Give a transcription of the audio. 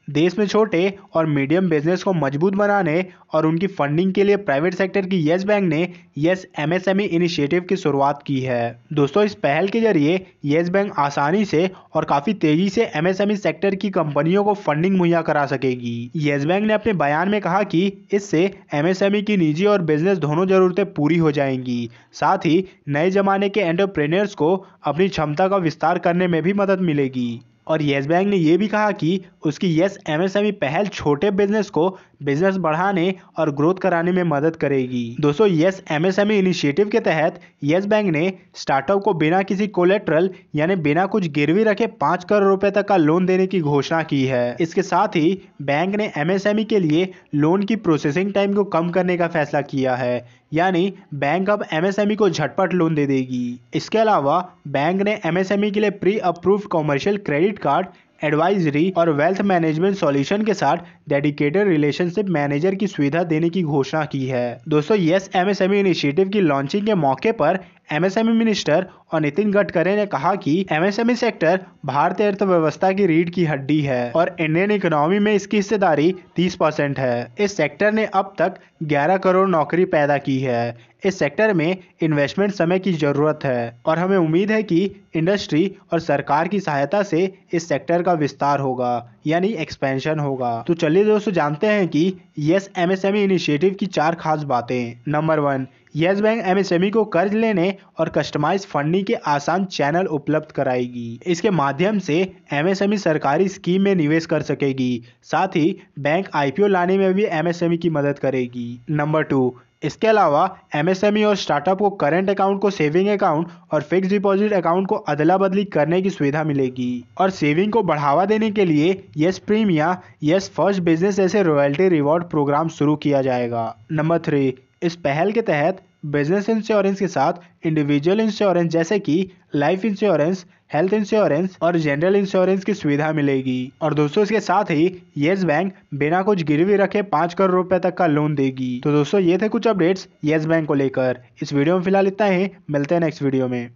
देश में छोटे और मीडियम बिजनेस को मजबूत बनाने और उनकी फंडिंग के लिए प्राइवेट सेक्टर की यस बैंक ने यस एमएसएमई इनिशिएटिव की शुरुआत की है। दोस्तों, इस पहल के जरिए यस बैंक आसानी से और काफी तेजी से एमएसएमई सेक्टर की कंपनियों को फंडिंग मुहैया करा सकेगी। यस बैंक ने अपने बयान में कहा कि इससे एमएसएमई की निजी और बिजनेस दोनों जरूरतें पूरी हो जाएंगी। साथ ही नए जमाने के एंटरप्रेन्योर्स को अपनी क्षमता का विस्तार करने में भी मदद मिलेगी। और यस बैंक ने यह भी कहा कि उसकी यस एमएसएमई पहल छोटे बिजनेस को बिजनेस बढ़ाने और ग्रोथ कराने में मदद करेगी। दोस्तों, यस एमएसएमई इनिशिएटिव के तहत यस बैंक ने स्टार्टअप को बिना किसी कोलेट्रल यानी बिना कुछ गिरवी रखे 5 करोड़ रुपए तक का लोन देने की घोषणा की है। इसके साथ ही बैंक ने एमएसएमई के लिए लोन की प्रोसेसिंग टाइम को कम करने का फैसला किया है, यानी बैंक अब एमएसएमई को झटपट लोन दे देगी। इसके अलावा बैंक ने एमएसएमई के लिए pre approved commercial credit card, advisory और वेल्थ मैनेजमेंट सॉल्यूशन के साथ डेडिकेटेड रिलेशनशिप मैनेजर की सुविधा देने की घोषणा की है। दोस्तों, यस एमएसएमई इनिशिएटिव की लॉन्चिंग के मौके पर एमएसएमई मिनिस्टर और नितिन गडकरी ने कहा कि एमएसएमई सेक्टर भारतीय अर्थव्यवस्था की रीढ़ की हड्डी है और इंडियन इकोनॉमी में इसकी हिस्सेदारी 30% है। इस सेक्टर ने अब तक 11 करोड़ नौकरी पैदा की है। इस सेक्टर में इन्वेस्टमेंट समय की जरूरत है और हमें उम्मीद है कि इंडस्ट्री और सरकार की सहायता से इस सेक्टर का विस्तार होगा, यानी एक्सपेंशन होगा। तो चलिए दोस्तों, जानते हैं कि यस एमएसएमई इनिशिएटिव की 4 खास बातें। नंबर 1, यस बैंक एमएसएमई को कर्ज लेने और कस्टमाइज फंडिंग के आसान चैनल उपलब्ध कराएगी। इसके माध्यम से एमएसएमई सरकारी स्कीम में निवेश कर सकेगी। साथ ही बैंक आईपीओ लाने में भी एमएसएमई की मदद करेगी। नंबर 2, इसके अलावा एमएसएमई और स्टार्टअप को करंट अकाउंट को सेविंग अकाउंट और फिक्स डिपॉजिट अकाउंट को अदला बदली करने की सुविधा मिलेगी। और सेविंग को बढ़ावा देने के लिए यस प्रीम या यस फर्स्ट बिजनेस जैसे रॉयल्टी रिवॉर्ड प्रोग्राम शुरू किया जाएगा। नंबर 3, इस पहल के तहत बिजनेस इंश्योरेंस के साथ इंडिविजुअल इंश्योरेंस जैसे कि लाइफ इंश्योरेंस, हेल्थ इंश्योरेंस और जनरल इंश्योरेंस की सुविधा मिलेगी। और दोस्तों, इसके साथ ही यस बैंक बिना कुछ गिरवी रखे 5 करोड़ रुपए तक का लोन देगी। तो दोस्तों, ये थे कुछ अपडेट्स यस बैंक को लेकर। इस वीडियो में फिलहाल इतना ही, मिलते हैं नेक्स्ट वीडियो में।